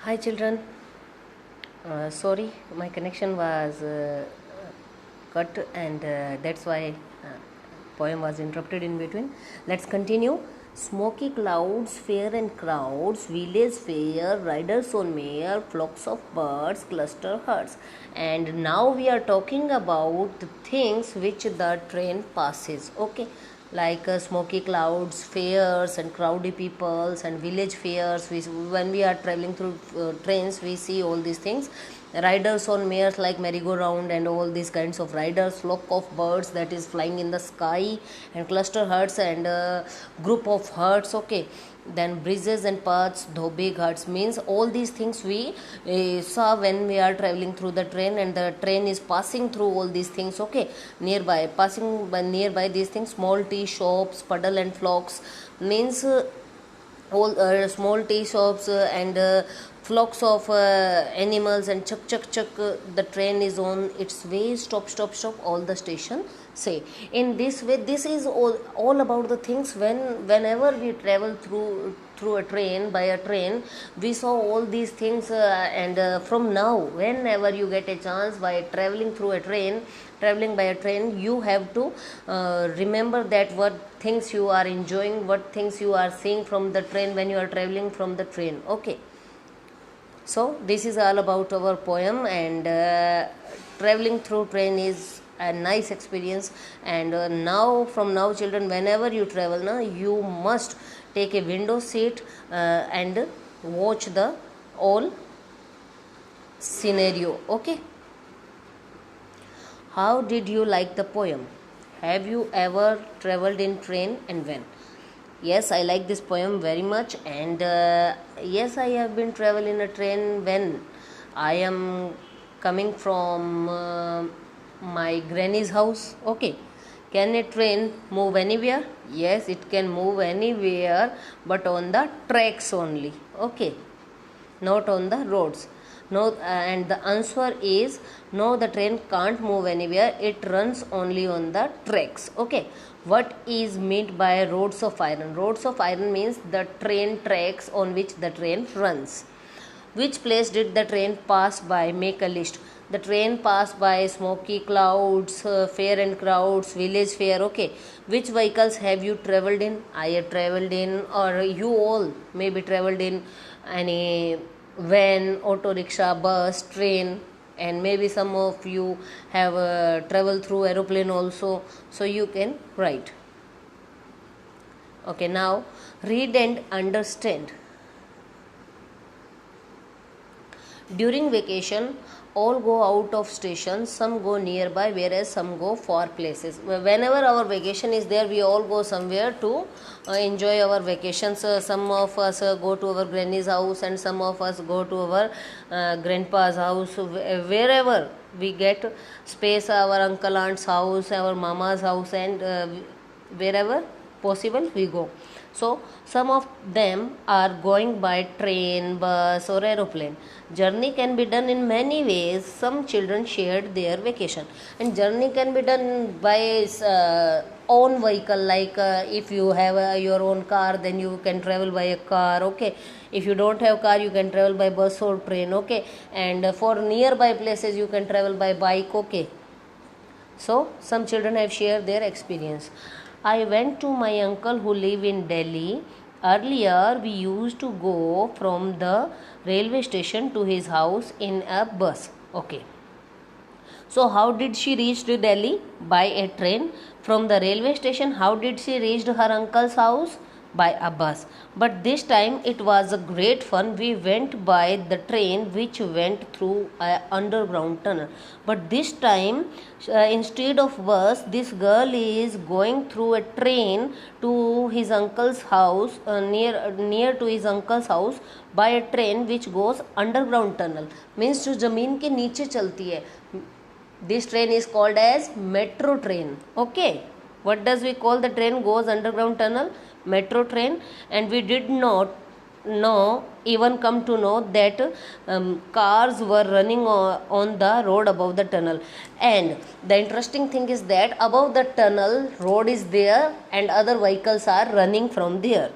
Hi children, sorry my connection was cut and that's why poem was interrupted in between. Let's continue. Smoky clouds, fair and crowds, village fair, riders on mare, flocks of birds, cluster herds. And now we are talking about the things which the train passes. Okay, like smoky clouds, fairs and crowdy peoples and village fairs. When we are traveling through trains, we see all these things. Riders on mares like merry-go-round and all these kinds of riders, flock of birds that is flying in the sky, and cluster herds and group of herds. Okay, then bridges and paths, though big herds, means all these things we saw when we are traveling through the train, and the train is passing through all these things. Okay, nearby, passing by nearby these things, small tea shops, puddle and flocks, means all small tea shops and flocks of animals, and chuck chuck chuck, the train is on its way, stop stop stop, all the station say. In this way, this is all about the things whenever we travel through a train, by a train, we saw all these things. And from now, whenever you get a chance by traveling through a train, traveling by a train, you have to remember that what things you are enjoying, what things you are seeing from the train when you are traveling from the train. Okay, so this is all about our poem, and traveling through train is a nice experience. And now, from now children, whenever you travel now, you must take a window seat and watch the all scenario. Okay, how did you like the poem? Have you ever traveled in train, and when? Yes, I like this poem very much, and yes, I have been travel in a train when I am coming from my granny's house. Okay, can a train move anywhere? Yes, it can move anywhere, but on the tracks only. Okay, not on the roads. No, and the answer is no, the train can't move anywhere, it runs only on the tracks. Okay, what is meant by roads of iron? Roads of iron means the train tracks on which the train runs. Which place did the train pass by? Make a list. The train passed by smoky clouds, fair and crowds, village fair. Okay, which vehicles have you traveled in? I have traveled in, or you all maybe traveled in any van, auto rickshaw, bus, train, and maybe some of you have traveled through aeroplane also, so you can write. Okay, now read and understand. During vacation, all go out of station, some go nearby, whereas some go far places. Whenever our vacation is there, we all go somewhere to enjoy our vacations. Some of us go to our granny's house, and some of us go to our grandpa's house. Wherever we get space, our uncle aunt's house, our mama's house, and wherever possible we go. So some of them are going by train, bus or aeroplane. Journey can be done in many ways. Some children shared their vacation, and journey can be done by own vehicle, like if you have your own car, then you can travel by a car. Okay, if you don't have car, you can travel by bus or train. Okay, and for nearby places you can travel by bike. Okay, so some children have shared their experience. I went to my uncle who live in Delhi. Earlier we used to go from the railway station to his house in a bus. Okay. So how did she reach to Delhi? By a train. From the railway station, how did she reach her uncle's house? By a bus. But this time it was a great fun. We went by the train which went through an underground tunnel. But this time, instead of bus, this girl is going through a train to his uncle's house, near to his uncle's house, by a train which goes underground tunnel. Means जो जमीन के नीचे चलती है. This train is called as metro train. Okay, what does we call the train goes underground tunnel? Metro train. And we did not know, even come to know, that cars were running on the road above the tunnel. And the interesting thing is that above the tunnel road is there, and other vehicles are running from there.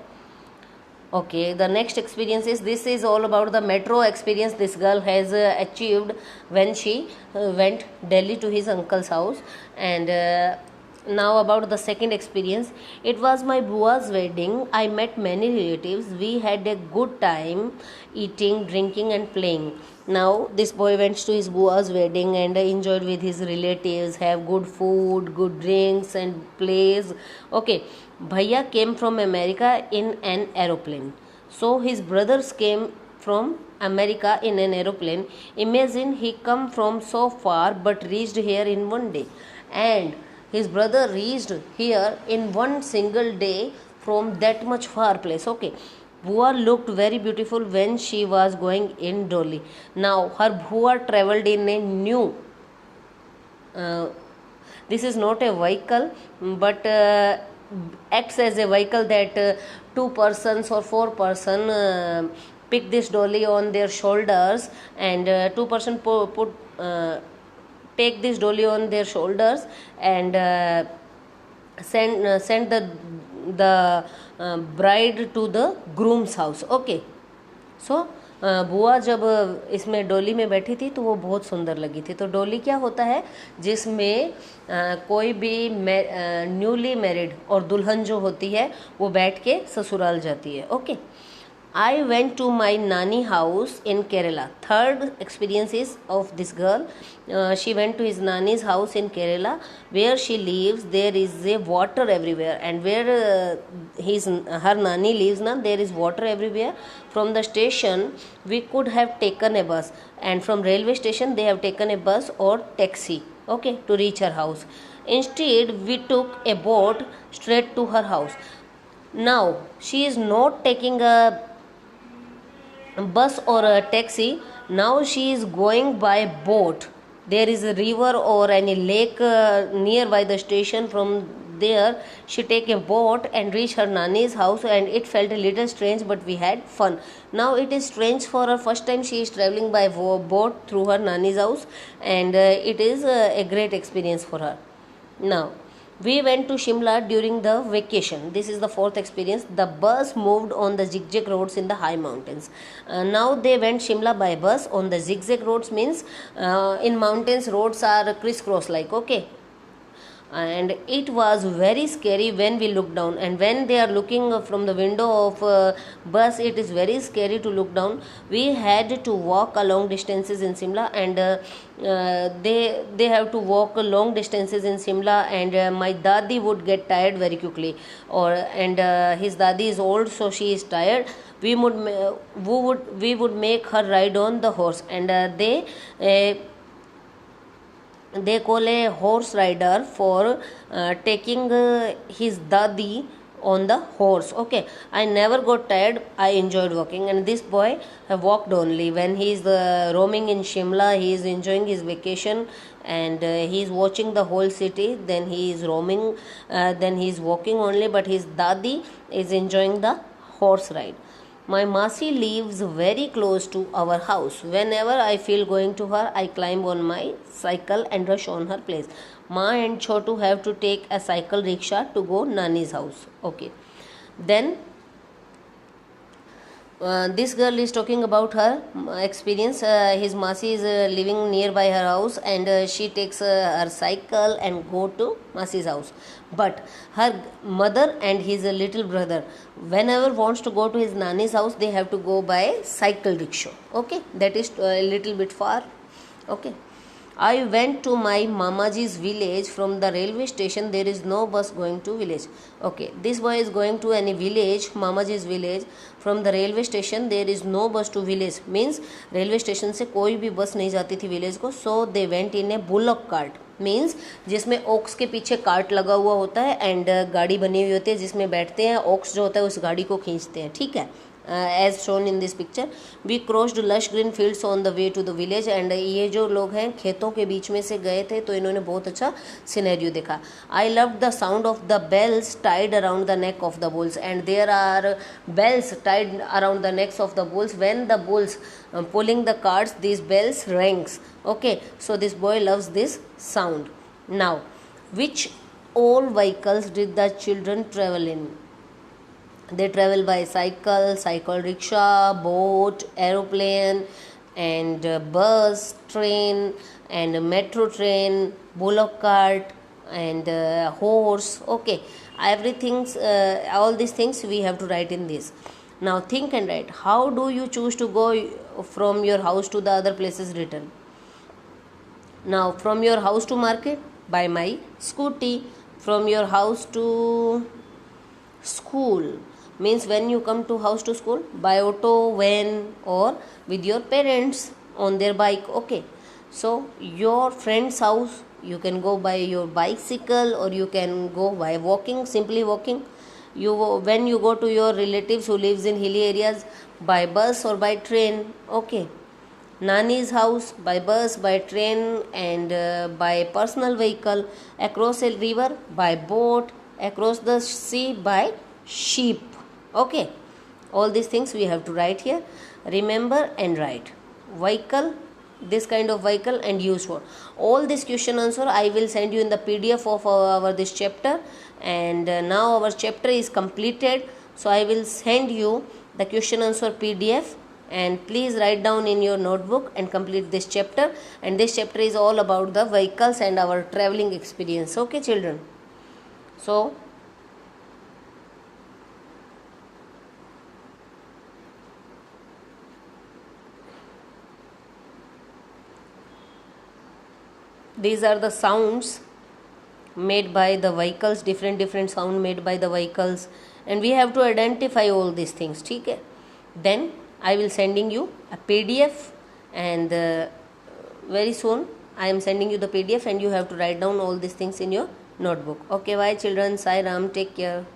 Okay, the next experience is, this is all about the metro experience this girl has achieved when she went Delhi to his uncle's house. And now about the second experience. It was my bua's wedding. I met many relatives. We had a good time eating, drinking, and playing. Now this boy went to his bua's wedding and enjoyed with his relatives, have good food, good drinks, and plays. Okay, Bhaiya came from America in an aeroplane. So his brothers came from America in an aeroplane. Imagine he come from so far but reached here in one day. And his brother reached here in one single day from that much far place. Okay. Bua looked very beautiful when she was going in dolly. Now her Bua traveled in a new uh, this is not a vehicle, but acts as a vehicle that two persons or four person pick this dolly on their shoulders, and two-person put take this dolly on their shoulders and send the bride to the groom's house. Okay. सो बुआ जब इसमें डोली में बैठी थी तो वो बहुत सुंदर लगी थी. तो डोली क्या होता है, जिसमें कोई भी न्यूली मैरिड और दुल्हन जो होती है वो बैठ के ससुराल जाती है. Okay. I went to my Nani house in Kerala. Third experience is of this girl. She went to his Nani's house in Kerala, where she lives. There is a water everywhere, and where her Nani lives now, there is water everywhere. From the station, we could have taken a bus, and from railway station, they have taken a bus or taxi. Okay, to reach her house. Instead, we took a boat straight to her house. Now she is not taking a bus or a taxi. Now she is going by boat. There is a river or any lake nearby the station. From there she take a boat and reach her Nani's house, and it felt a little strange, but we had fun. Now it is strange for her. First time she is traveling by boat through her Nani's house, and it is a great experience for her. Now we went to Shimla during the vacation. This is the fourth experience. The bus moved on the zigzag roads in the high mountains. Now they went Shimla by bus on the zigzag roads, means in mountains roads are crisscross like. Okay. And it was very scary when we looked down, and when they are looking from the window of bus, it is very scary to look down. We had to walk a long distances in Simla, and they have to walk long distances in Simla, and my dadi would get tired very quickly, and his dadi is old, so she is tired. We would make her ride on the horse, and they call a horse rider for taking his dadi on the horse. Okay, I never got tired. I enjoyed walking, and this boy have walked only. When he is roaming in Shimla, he is enjoying his vacation, and he is watching the whole city. Then he is roaming, then he is walking only, but his dadi is enjoying the horse ride. My Masi lives very close to our house. Whenever I feel going to her, I climb on my cycle and rush on her place. Ma and Chotu have to take a cycle rickshaw to go Nani's house. Okay. Then this girl is talking about her experience. His Masi is living nearby her house, and she takes her cycle and go to Masi's house. But her mother and his little brother, whenever wants to go to his Nani's house, they have to go by cycle rickshaw. Okay, that is a little bit far. Okay. I went to my Mamaji's village. From the railway station, there is no bus going to village. Okay, this boy is going to any village, Mamaji's village. From the railway station, there is no bus to village. Means railway station से कोई भी बस नहीं जाती थी village को. So they went in a bullock cart. Means जिसमें Woakes के पीछे कार्ट लगा हुआ होता है, एंड गाड़ी बनी हुई होती है जिसमें बैठते हैं, ओक्स जो होता है उस गाड़ी को खींचते हैं. ठीक है. As shown in this picture, we crossed lush green fields on the way to the village. And ये जो लोग हैं खेतों के बीच में से गए थे, तो इन्होंने बहुत अच्छा सिनेरियो देखा. I love the sound of the bells tied around the neck of the bulls, and there are bells tied around the necks of the bulls. When the bulls pulling the carts, these bells rings. Okay, so this boy loves this sound. Now, which all vehicles did the children travel in? They travel by cycle, cycle rickshaw, boat, aeroplane, and bus, train, and metro train, bullock cart, and horse. Okay, everything, all these things we have to write in this. Now think and write. How do you choose to go from your house to the other places written? Now, from your house to market, by my scooty. From your house to school, means when you come to house to school, by auto, van, or with your parents on their bike. Okay, so your friend's house, you can go by your bicycle, or you can go by walking, simply walking. You, when you go to your relatives who lives in hilly areas, by bus or by train. Okay, Nani's house, by bus, by train, and by personal vehicle. Across a river, by boat. Across the sea, by sheep. Okay, all these things we have to write here. Remember and write. Vehicle, this kind of vehicle, and use for. All this question answer I will send you in the PDF of our this chapter. And now our chapter is completed, so I will send you the question answer PDF, and please write down in your notebook and complete this chapter. And this chapter is all about the vehicles and our traveling experience. Okay, children, so these are the sounds made by the vehicles, different sound made by the vehicles, and we have to identify all these things. Okay, then I will sending you a PDF, and very soon I am sending you the PDF, and you have to write down all these things in your notebook. Okay, bye children. Sai Ram, take care.